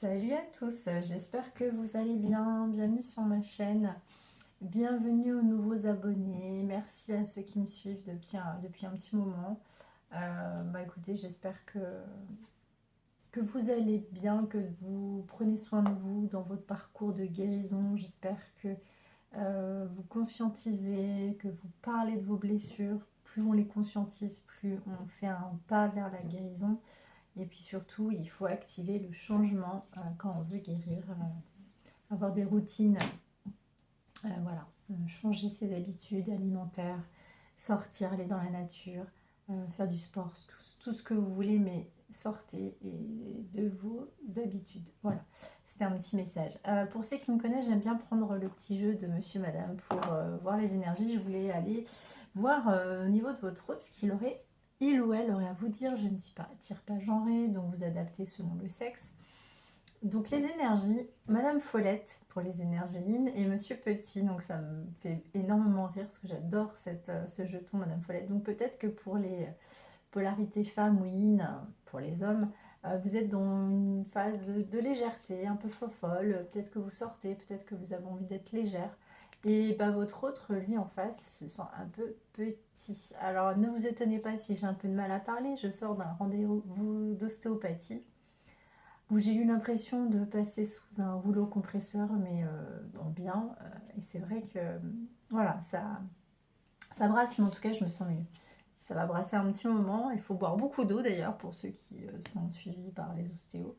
Salut à tous, j'espère que vous allez bien. Bienvenue sur ma chaîne. Bienvenue aux nouveaux abonnés. Merci à ceux qui me suivent depuis un petit moment. Écoutez, j'espère que vous allez bien, que vous prenez soin de vous dans votre parcours de guérison. J'espère que vous conscientisez, que vous parlez de vos blessures. Plus on les conscientise, plus on fait un pas vers la guérison. Et puis surtout, il faut activer le changement quand on veut guérir, avoir des routines, voilà, changer ses habitudes alimentaires, sortir, aller dans la nature, faire du sport, tout ce que vous voulez, mais sortez de vos habitudes. Voilà, c'était un petit message. Pour ceux qui me connaissent, j'aime bien prendre le petit jeu de monsieur, madame pour voir les énergies. Je voulais aller voir au niveau de votre rose ce qu'il aurait, il ou elle aurait à vous dire. Je ne dis pas, tire pas genré, donc vous adaptez selon le sexe. Donc les énergies, Madame Follette pour les énergies yin et Monsieur Petit, donc ça me fait énormément rire parce que j'adore ce jeton Madame Follette. Donc peut-être que pour les polarités femmes ou yin, pour les hommes, vous êtes dans une phase de légèreté, un peu fofolle, peut-être que vous sortez, peut-être que vous avez envie d'être légère. Et votre autre, lui en face, se sent un peu petit. Alors ne vous étonnez pas si j'ai un peu de mal à parler, je sors d'un rendez-vous d'ostéopathie où j'ai eu l'impression de passer sous un rouleau compresseur, mais dans le bien. Et c'est vrai que, voilà, ça brasse, mais en tout cas, je me sens mieux. Ça va brasser un petit moment. Il faut boire beaucoup d'eau d'ailleurs pour ceux qui sont suivis par les ostéos.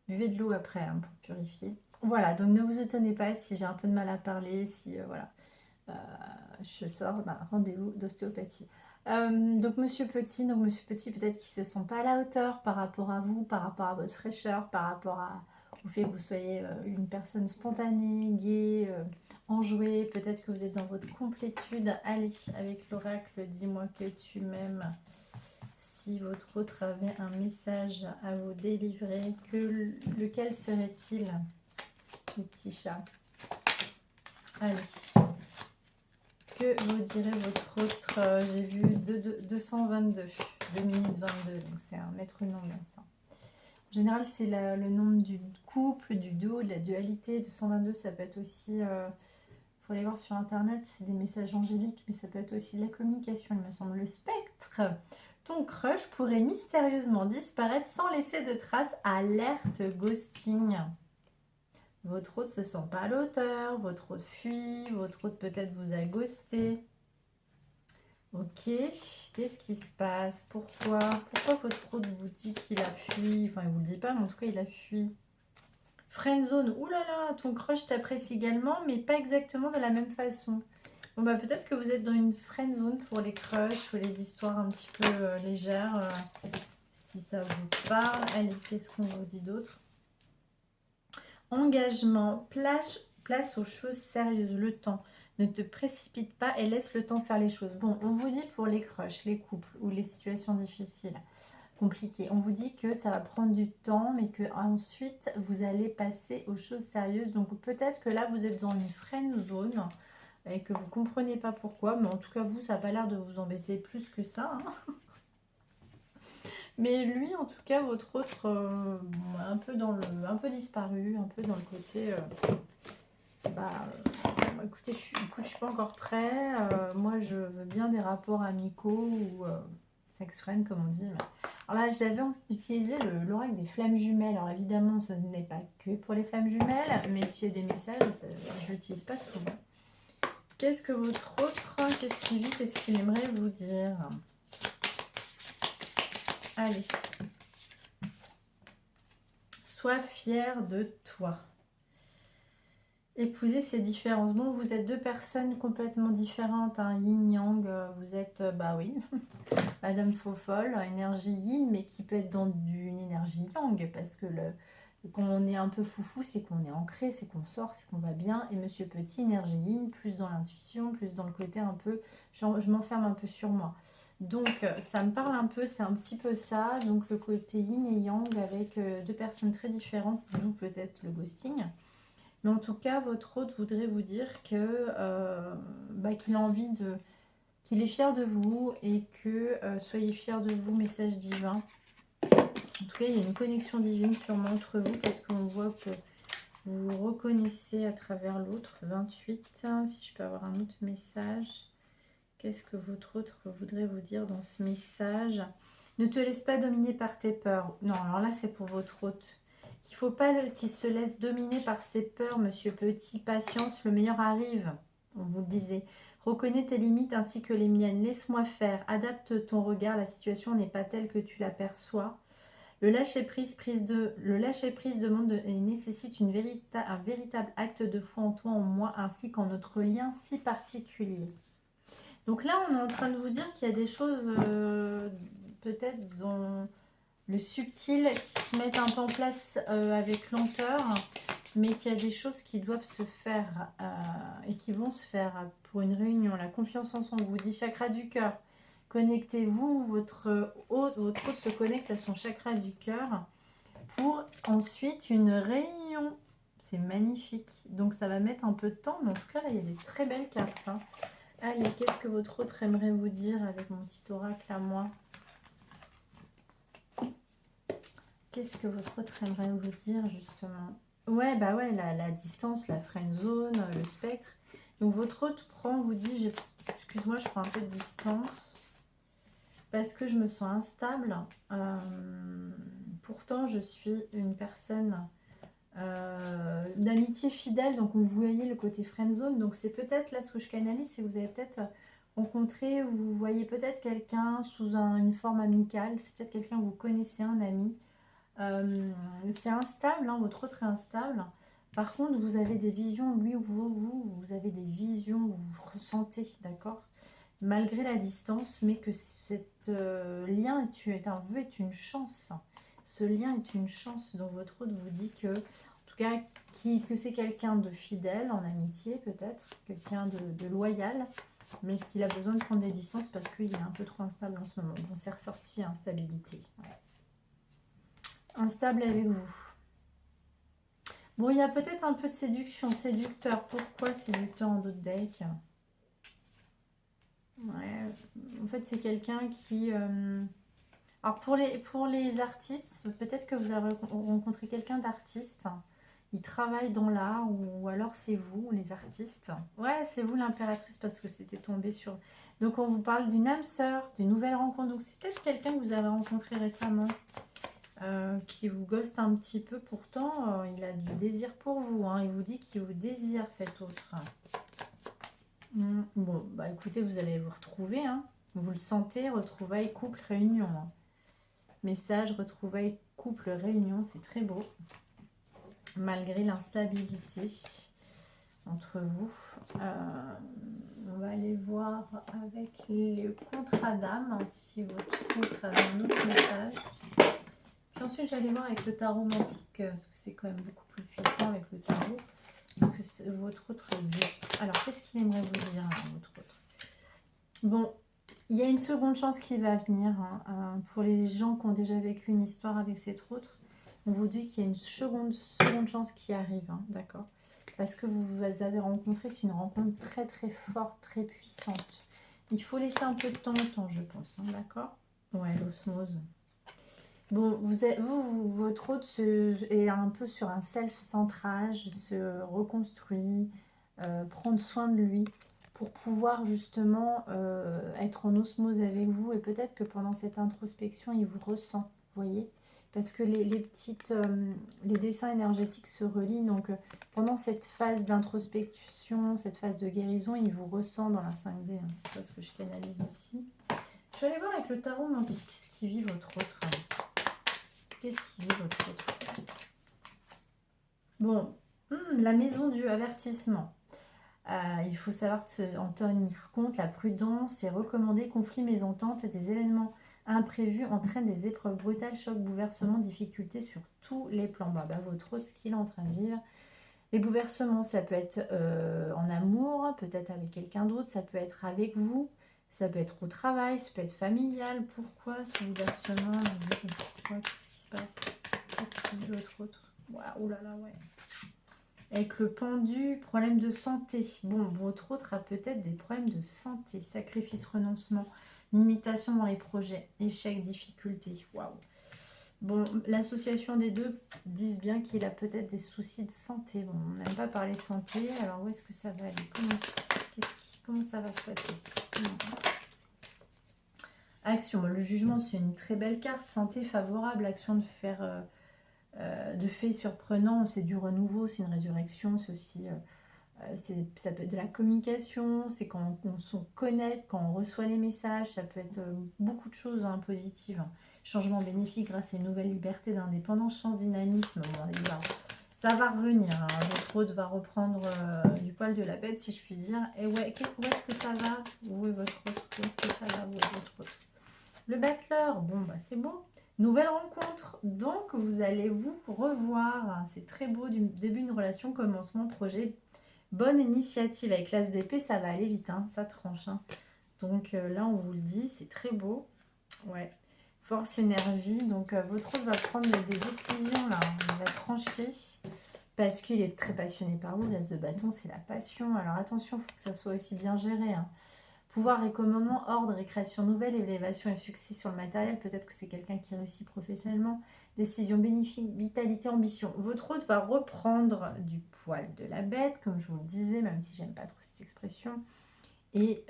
Buvez de l'eau après hein, pour purifier. Voilà, donc ne vous étonnez pas si j'ai un peu de mal à parler, si voilà, euh, je sors d'un rendez-vous d'ostéopathie. Donc Monsieur Petit, peut-être qu'il ne se sent pas à la hauteur par rapport à vous, par rapport à votre fraîcheur, par rapport au fait que vous soyez une personne spontanée, gaie, enjouée. Peut-être que vous êtes dans votre complétude. Allez, avec l'oracle, dis-moi que tu m'aimes. Si votre autre avait un message à vous délivrer, lequel serait-il, le petit chat? Allez. Que vous direz votre autre? J'ai vu 222, 2 minutes 22, donc c'est un métronome ça. En général, c'est le nombre du couple, du duo, de la dualité. 222, ça peut être aussi, faut aller voir sur internet, c'est des messages angéliques, mais ça peut être aussi de la communication, il me semble. Le spectre, ton crush pourrait mystérieusement disparaître sans laisser de traces. Alerte ghosting. Votre autre se sent pas à l'auteur, votre autre fuit, votre autre peut-être vous a ghosté. Ok, qu'est-ce qui se passe? Pourquoi votre autre vous dit qu'il a fui? Enfin, il vous le dit pas, mais en tout cas, il a fui. Friendzone, oulala, ton crush t'apprécie également, mais pas exactement de la même façon. Bon, peut-être que vous êtes dans une friendzone pour les crushs ou les histoires un petit peu légères, si ça vous parle. Allez, qu'est-ce qu'on vous dit d'autre? Engagement, place aux choses sérieuses, le temps. Ne te précipite pas et laisse le temps faire les choses. Bon, on vous dit pour les crushs, les couples ou les situations difficiles, compliquées, on vous dit que ça va prendre du temps, mais que ensuite vous allez passer aux choses sérieuses. Donc peut-être que là vous êtes dans une friend zone et que vous comprenez pas pourquoi, mais en tout cas vous, ça n'a pas l'air de vous embêter plus que ça. Hein. Mais lui, en tout cas, votre autre, un peu disparu, un peu dans le côté. Écoutez, je suis pas encore prêt. Moi, je veux bien des rapports amicaux ou sex friend, comme on dit. Alors là, j'avais envie d'utiliser l'oracle des flammes jumelles. Alors évidemment, ce n'est pas que pour les flammes jumelles, mais s'il y a des messages, je l'utilise pas souvent. Qu'est-ce que votre autre, qu'est-ce qu'il vit, qu'est-ce qu'il aimerait vous dire? Allez. Sois fier de toi. Épouser ces différences. Bon, vous êtes deux personnes complètement différentes, hein, yin-yang, vous êtes, oui, Madame Faux-Folle, énergie yin, mais qui peut être dans une énergie yang, parce que quand on est un peu foufou, c'est qu'on est ancré, c'est qu'on sort, c'est qu'on va bien, et Monsieur Petit, énergie yin, plus dans l'intuition, plus dans le côté un peu, je m'enferme un peu sur moi. Donc, ça me parle un peu, c'est un petit peu ça, donc le côté yin et yang, avec deux personnes très différentes, d'où peut-être le ghosting. Mais en tout cas, votre hôte voudrait vous dire que qu'il a envie qu'il est fier de vous et que soyez fiers de vous, message divin. En tout tout cas, il y a une connexion divine sûrement entre vous parce qu'on voit que vous vous reconnaissez à travers l'autre. 28, si je peux avoir un autre message. Qu'est-ce que votre autre voudrait vous dire dans ce message? Ne te laisse pas dominer par tes peurs. Non, alors là, c'est pour votre hôte. Il ne faut pas qu'il se laisse dominer par ses peurs, monsieur Petit. Patience, le meilleur arrive. On vous le disait. Reconnais tes limites ainsi que les miennes. Laisse-moi faire. Adapte ton regard. La situation n'est pas telle que tu l'aperçois. Le lâcher-prise demande et nécessite un véritable acte de foi en toi, en moi, ainsi qu'en notre lien si particulier. Donc là, on est en train de vous dire qu'il y a des choses peut-être dans le subtil qui se mettent un peu en place avec lenteur, mais qu'il y a des choses qui doivent se faire et qui vont se faire pour une réunion. La confiance en soi, on vous dit chakra du cœur. Connectez-vous, votre hôte se connecte à son chakra du cœur pour ensuite une réunion. C'est magnifique. Donc ça va mettre un peu de temps, mais en tout cas là il y a des très belles cartes. Hein. Allez, qu'est-ce que votre autre aimerait vous dire avec mon petit oracle à moi? Qu'est-ce que votre autre aimerait vous dire justement? Ouais, bah ouais, la distance, la friend zone, le spectre. Donc votre autre vous dit, excuse-moi, je prends un peu de distance parce que je me sens instable. Pourtant, je suis une personne d'amitié fidèle, donc vous voyez le côté friendzone, donc c'est peut-être là ce que je canalise, c'est que vous avez peut-être rencontré, vous voyez peut-être quelqu'un sous une forme amicale, c'est peut-être quelqu'un que vous connaissez, un ami. C'est instable, hein, votre autre est instable. Par contre, vous avez des visions, lui ou vous avez des visions, vous ressentez, d'accord, malgré la distance, mais que cet lien est une chance. Ce lien est une chance. Donc votre hôte vous dit que, en tout cas, que c'est quelqu'un de fidèle en amitié peut-être, quelqu'un de loyal, mais qu'il a besoin de prendre des distances parce qu'il est un peu trop instable en ce moment. Bon, c'est ressorti instabilité. Ouais. Instable avec vous. Bon, il y a peut-être un peu de séduction, séducteur. Pourquoi séducteur en d'autres decks? Ouais, en fait, c'est quelqu'un qui... Alors, pour les artistes, peut-être que vous avez rencontré quelqu'un d'artiste. Il travaille dans l'art, ou alors c'est vous, les artistes. Ouais, c'est vous l'impératrice, parce que c'était tombé sur... Donc, on vous parle d'une âme sœur, d'une nouvelle rencontre. Donc, c'est peut-être quelqu'un que vous avez rencontré récemment, qui vous ghoste un petit peu. Pourtant, il a du désir pour vous. Hein. Il vous dit qu'il vous désire, cet autre. Bon, bah écoutez, vous allez vous retrouver. Hein. Vous le sentez, retrouvailles, couple, réunion. Hein. Message, retrouvailles, couple, réunion, c'est très beau. Malgré l'instabilité entre vous. On va aller voir avec les contrats d'âme, si votre contrat a un autre message. Puis ensuite, j'allais voir avec le tarot mantique, parce que c'est quand même beaucoup plus puissant avec le tarot. Parce que votre autre vit. Alors, qu'est-ce qu'il aimerait vous dire, votre autre? Bon, il y a une seconde chance qui va venir. Hein, pour les gens qui ont déjà vécu une histoire avec cet autre, on vous dit qu'il y a une seconde chance qui arrive. Hein, d'accord? Parce que vous avez rencontré, c'est une rencontre très très forte, très puissante. Il faut laisser un peu de temps au temps, je pense. Hein, d'accord? Ouais, l'osmose. Bon, votre hôte est un peu sur un self-centrage, se reconstruit, prendre soin de lui pour pouvoir justement être en osmose avec vous. Et peut-être que pendant cette introspection, il vous ressent, vous voyez? Parce que les dessins énergétiques se relient. Donc, pendant cette phase d'introspection, cette phase de guérison, il vous ressent dans la 5D. Hein, c'est ça ce que je canalise aussi. Je vais aller voir avec le tarot mantique ce qui vit votre autre. Qu'est-ce qui vit votre autre? Bon, la maison du avertissement. Il faut savoir en tenir compte. La prudence est recommandée. Conflits, mésententes et des événements imprévus entraînent des épreuves brutales, chocs, bouleversements, difficultés sur tous les plans. Votre autre, ce qu'il est en train de vivre. Les bouleversements, ça peut être en amour, peut-être avec quelqu'un d'autre, ça peut être avec vous, ça peut être au travail, ça peut être familial. Pourquoi ce bouleversement? Pourquoi? Qu'est-ce qui se passe? Qu'est-ce qui dit votre autre? Oh là là, ouais. Avec le pendu, problème de santé. Bon, votre autre a peut-être des problèmes de santé. Sacrifice, renoncement, limitation dans les projets, échec, difficulté. Waouh. Bon, l'association des deux disent bien qu'il a peut-être des soucis de santé. Bon, on n'aime pas parler santé, alors où est-ce que ça va aller? Comment ça va se passer? Action, le jugement, c'est une très belle carte. Santé favorable, action de fait surprenant, c'est du renouveau, c'est une résurrection, c'est aussi... ça peut être de la communication, c'est quand on se connecte, quand on reçoit les messages, ça peut être beaucoup de choses positives. Changement bénéfique grâce à une nouvelle liberté d'indépendance, chance, dynamisme. Bon, ça va revenir, hein. Votre hôte va reprendre du poil de la bête, si je puis dire. Et ouais, où est-ce que ça va, vous et votre hôte? Où est-ce que ça va, vous et votre hôte? Le battleur, bon, bah c'est bon. Nouvelle rencontre, donc vous allez vous revoir. C'est très beau, du début d'une relation, commencement, projet. Bonne initiative avec l'as d'épée, ça va aller vite, hein, ça tranche. Hein. Donc là, on vous le dit, c'est très beau. Ouais. Force, énergie. Donc votre hôte va prendre des décisions là. Il va trancher parce qu'il est très passionné par vous. L'as de bâton, c'est la passion. Alors attention, il faut que ça soit aussi bien géré. Hein. Pouvoir et commandement, ordre et création nouvelle, élévation et succès sur le matériel. Peut-être que c'est quelqu'un qui réussit professionnellement. Décision bénéfique, vitalité, ambition. Votre hôte va reprendre du poil de la bête, comme je vous le disais, même si j'aime pas trop cette expression. Et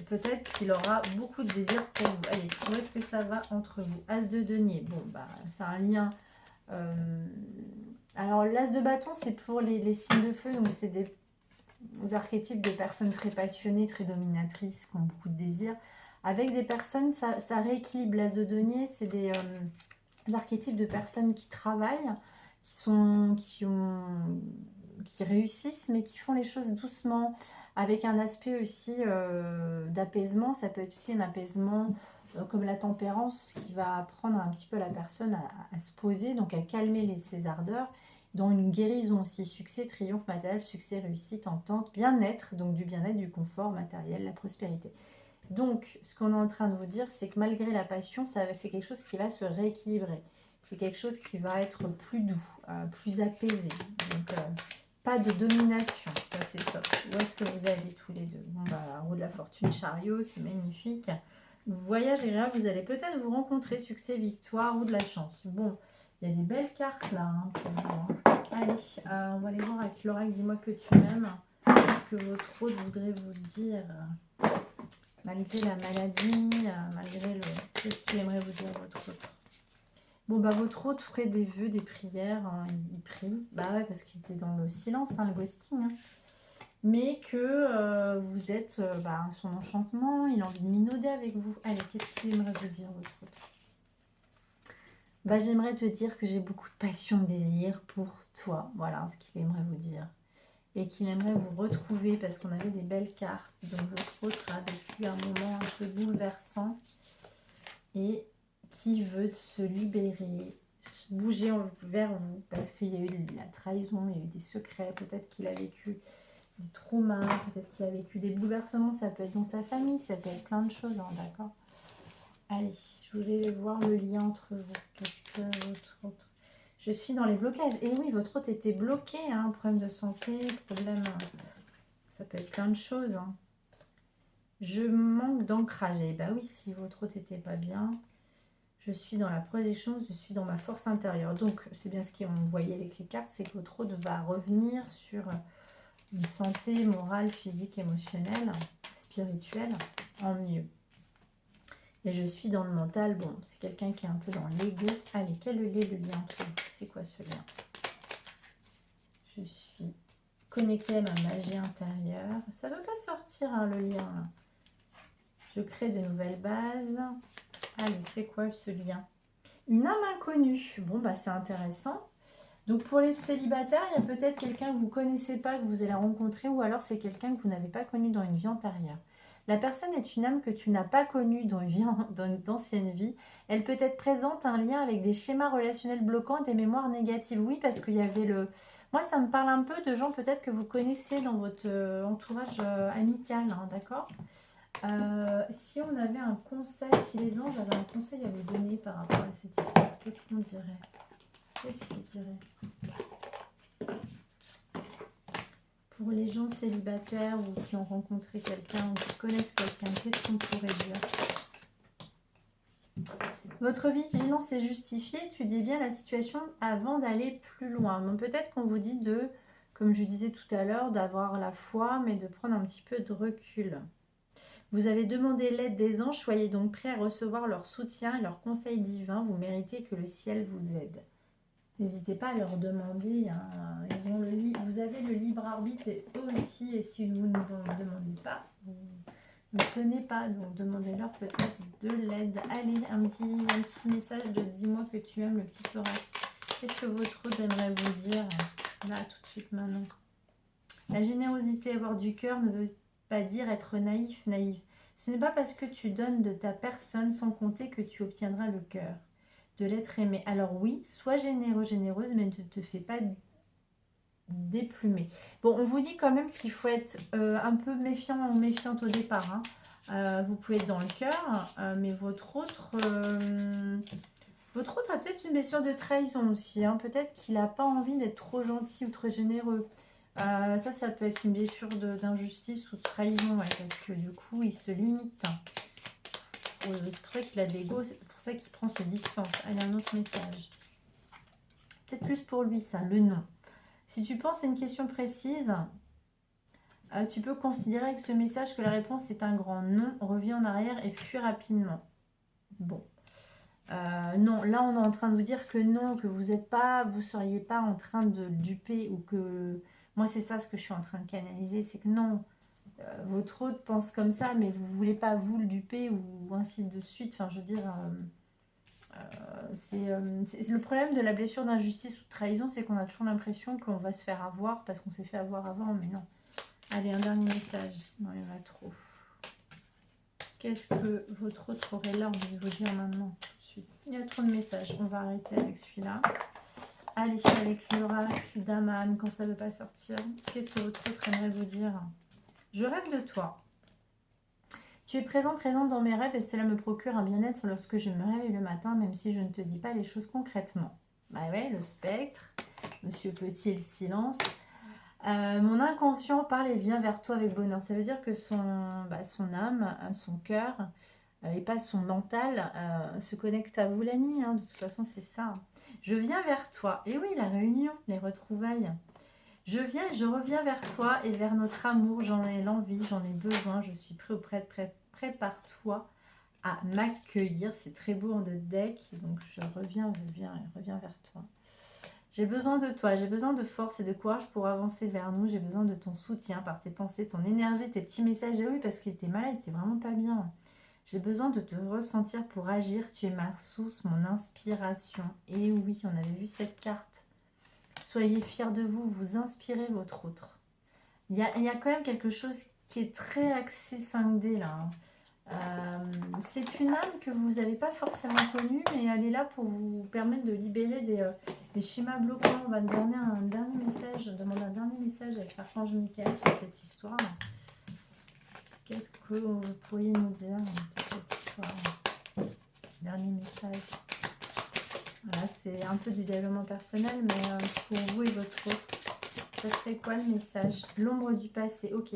peut-être qu'il aura beaucoup de désir pour vous. Allez, où est-ce que ça va entre vous? As de denier. Bon, bah, c'est un lien. Alors, l'as de bâton, c'est pour les signes de feu. Donc, c'est des archétypes de personnes très passionnées, très dominatrices, qui ont beaucoup de désir. Avec des personnes, ça rééquilibre. L'as de denier, c'est des archétypes de personnes qui travaillent, qui réussissent, mais qui font les choses doucement, avec un aspect aussi d'apaisement. Ça peut être aussi un apaisement comme la tempérance, qui va apprendre un petit peu la personne à se poser, donc à calmer ses ardeurs, dans une guérison aussi, succès, triomphe matériel, succès, réussite, entente, bien-être, donc du bien-être, du confort matériel, la prospérité. Donc, ce qu'on est en train de vous dire, c'est que malgré la passion, c'est quelque chose qui va se rééquilibrer. C'est quelque chose qui va être plus doux, plus apaisé. Donc, pas de domination, ça c'est top. Où est-ce que vous allez tous les deux? Bon, bah, roue de la fortune, chariot, c'est magnifique. Voyage agréable, vous allez peut-être vous rencontrer, succès, victoire ou de la chance. Bon, il y a des belles cartes là hein, pour vous. Hein. Allez, on va aller voir avec l'oracle. Dis-moi que tu m'aimes, que votre hôte voudrait vous dire, malgré la maladie, malgré le... Qu'est-ce qu'il aimerait vous dire, votre hôte? Bon, bah, votre hôte ferait des vœux, des prières, hein, il prie. Bah ouais, parce qu'il était dans le silence, hein, le ghosting. Hein. Mais que vous êtes son enchantement, il a envie de minauder avec vous. Allez, qu'est-ce qu'il aimerait vous dire, votre hôte? Bah, j'aimerais te dire que j'ai beaucoup de passion, de désir pour toi. Voilà ce qu'il aimerait vous dire. Et qu'il aimerait vous retrouver parce qu'on avait des belles cartes. Donc, votre hôte a vécu un moment un peu bouleversant et qui veut se libérer, se bouger vers vous parce qu'il y a eu de la trahison, il y a eu des secrets, peut-être qu'il a vécu des traumas, peut-être qu'il a vécu des bouleversements, ça peut être dans sa famille, ça peut être plein de choses, hein, d'accord? Allez, je voulais voir le lien entre vous. Qu'est-ce que votre autre... Je suis dans les blocages. Et oui, votre hôte était bloqué, hein, problème de santé, problème... Ça peut être plein de choses. Hein. Je manque d'ancrage. Et bah oui, si votre hôte n'était pas bien, je suis dans la projection, je suis dans ma force intérieure. Donc, c'est bien ce qu'on voyait avec les cartes, c'est que votre hôte va revenir sur une santé morale, physique, émotionnelle, spirituelle, en mieux. Et je suis dans le mental. Bon, c'est quelqu'un qui est un peu dans l'ego. Allez, quel est le lien entre vous? C'est quoi ce lien? Je suis connectée à ma magie intérieure. Ça ne veut pas sortir, hein, le lien. Là. Je crée de nouvelles bases. Allez, c'est quoi ce lien? Une âme inconnue. Bon, bah c'est intéressant. Donc, pour les célibataires, il y a peut-être quelqu'un que vous ne connaissez pas, que vous allez rencontrer, ou alors c'est quelqu'un que vous n'avez pas connu dans une vie antérieure. La personne est une âme que tu n'as pas connue dans une ancienne vie. Elle peut être présente, un lien avec des schémas relationnels bloquants, des mémoires négatives. Oui, parce qu'il y avait le... Moi, ça me parle un peu de gens peut-être que vous connaissez dans votre entourage amical, hein, d'accord? Si on avait un conseil, si les anges avaient un conseil à vous donner par rapport à cette histoire, qu'est-ce qu'on dirait? Qu'est-ce qu'ils diraient? Pour les gens célibataires ou qui ont rencontré quelqu'un ou qui connaissent quelqu'un, qu'est-ce qu'on pourrait dire? Votre vigilance est justifiée, étudiez bien la situation avant d'aller plus loin. Donc peut-être qu'on vous dit de, comme je disais tout à l'heure, d'avoir la foi, mais de prendre un petit peu de recul. Vous avez demandé l'aide des anges, soyez donc prêts à recevoir leur soutien et leurs conseils divins. Vous méritez que le ciel vous aide. N'hésitez pas à leur demander. Hein. Vous avez le libre arbitre et eux aussi. Et si vous ne demandez pas, vous ne tenez pas. Donc demandez-leur peut-être de l'aide. Allez, un petit message de dis-moi que tu aimes, le petit oracle. Qu'est-ce que votre hôte aimerait vous dire là tout de suite maintenant? La générosité, avoir du cœur ne veut pas dire être naïf, naïf. Ce n'est pas parce que tu donnes de ta personne sans compter que tu obtiendras le cœur de l'être aimé. Alors oui, sois généreux, généreuse, mais ne te fais pas déplumer. Bon, on vous dit quand même qu'il faut être un peu méfiant ou méfiante au départ. Hein. Vous pouvez être dans le cœur, mais votre autre a peut-être une blessure de trahison aussi. Hein. Peut-être qu'il n'a pas envie d'être trop gentil ou trop généreux. Ça peut être une blessure d'injustice ou de trahison, ouais, parce que du coup, il se limite. C'est pour ça qu'il a de l'ego, c'est pour ça qu'il prend ses distances. Allez, un autre message. Peut-être plus pour lui, ça, le non. Si tu penses à une question précise, tu peux considérer avec ce message que la réponse est un grand non. Reviens en arrière et fuis rapidement. Bon. Non, là, on est en train de vous dire que non, que vous ne seriez pas en train de le duper ou que... Moi, c'est ça ce que je suis en train de canaliser, c'est que non, votre hôte pense comme ça, mais vous ne voulez pas vous le duper ou ainsi de suite. Enfin, je veux dire... c'est le problème de la blessure d'injustice ou de trahison, c'est qu'on a toujours l'impression qu'on va se faire avoir parce qu'on s'est fait avoir avant, mais non. Allez, un dernier message. Non, il y en a trop. Qu'est-ce que votre autre aurait l'air de vous dire maintenant, tout de suite? Il y a trop de messages. On va arrêter avec celui-là. Allez, avec l'oracle d'Aman, quand ça ne veut pas sortir. Qu'est-ce que votre autre aimerait vous dire? Je rêve de toi. Tu es présente dans mes rêves et cela me procure un bien-être lorsque je me réveille le matin, même si je ne te dis pas les choses concrètement. Bah ouais, le spectre, Monsieur Petit et le silence. Mon inconscient parle et vient vers toi avec bonheur. Ça veut dire que son âme, son cœur, et pas son mental, se connecte à vous la nuit. Hein. De toute façon, c'est ça. Je viens vers toi. Et oui, la réunion, les retrouvailles. Je reviens vers toi et vers notre amour. J'en ai l'envie, j'en ai besoin. Je suis prépare-toi à m'accueillir. C'est très beau en deux deck. Donc, je reviens vers toi. J'ai besoin de toi, j'ai besoin de force et de courage pour avancer vers nous. J'ai besoin de ton soutien par tes pensées, ton énergie, tes petits messages. Et oui, parce qu'il était malade, il était vraiment pas bien. J'ai besoin de te ressentir pour agir. Tu es ma source, mon inspiration. Et oui, on avait vu cette carte. Soyez fiers de vous, vous inspirez votre autre. Il y a quand même quelque chose qui est très axé 5D là. Hein. C'est une âme que vous n'avez pas forcément connue, mais elle est là pour vous permettre de libérer des schémas bloquants. On va demander un dernier message, avec l'archange Michael sur cette histoire. Qu'est-ce que vous pourriez nous dire de cette histoire? Dernier message. Voilà, c'est un peu du développement personnel, mais pour vous et votre autre, ça serait quoi le message? L'ombre du passé, ok.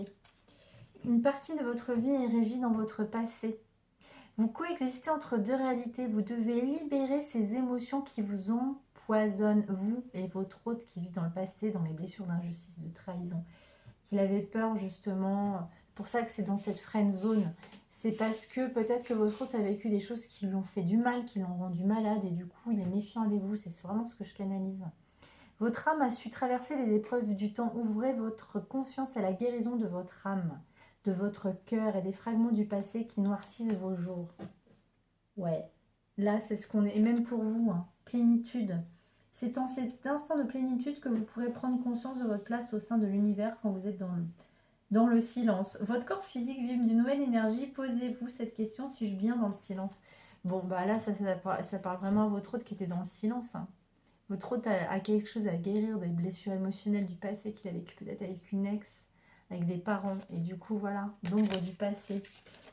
Une partie de votre vie est régie dans votre passé. Vous coexistez entre deux réalités. Vous devez libérer ces émotions qui vous empoisonnent, vous et votre hôte qui vit dans le passé, dans les blessures d'injustice, de trahison. Qu'il avait peur justement. Pour ça que c'est dans cette friend zone. C'est parce que peut-être que votre hôte a vécu des choses qui lui ont fait du mal, qui l'ont rendu malade et du coup il est méfiant avec vous. C'est vraiment ce que je canalise. Votre âme a su traverser les épreuves du temps. Ouvrez votre conscience à la guérison de votre âme, de votre cœur et des fragments du passé qui noircissent vos jours. Ouais, là c'est ce qu'on est. Et même pour vous, hein, plénitude. C'est en cet instant de plénitude que vous pourrez prendre conscience de votre place au sein de l'univers quand vous êtes dans le silence. Votre corps physique vibre d'une nouvelle énergie. Posez-vous cette question, suis-je bien dans le silence? Bon, bah là, ça parle vraiment à votre hôte qui était dans le silence. Hein. Votre hôte a quelque chose à guérir des blessures émotionnelles du passé qu'il a vécu peut-être avec une ex, avec des parents. Et du coup, voilà, l'ombre du passé.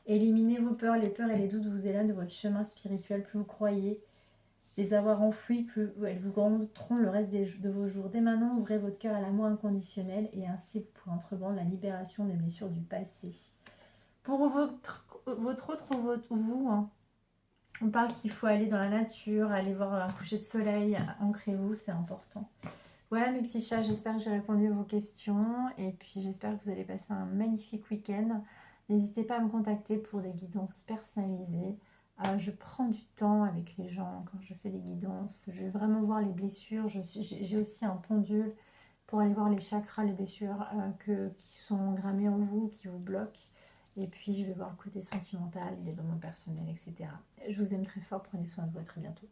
Éliminez vos peurs. Les peurs et les doutes vous éloignent de votre chemin spirituel. Plus vous croyez les avoir enfouis, plus elles vous grandiront le reste de vos jours. Dès maintenant, ouvrez votre cœur à l'amour inconditionnel et ainsi vous pourrez entreprendre la libération des blessures du passé. Pour votre autre ou vous, hein, On parle qu'il faut aller dans la nature, aller voir un coucher de soleil, ancrez-vous, c'est important. Voilà mes petits chats, j'espère que j'ai répondu à vos questions et puis j'espère que vous allez passer un magnifique week-end. N'hésitez pas à me contacter pour des guidances personnalisées. Je prends du temps avec les gens quand je fais des guidances. Je vais vraiment voir les blessures. J'ai aussi un pendule pour aller voir les chakras, les blessures qui sont grammées en vous, qui vous bloquent. Et puis je vais voir le côté sentimental, les développements personnels, etc. Je vous aime très fort, prenez soin de vous, à très bientôt.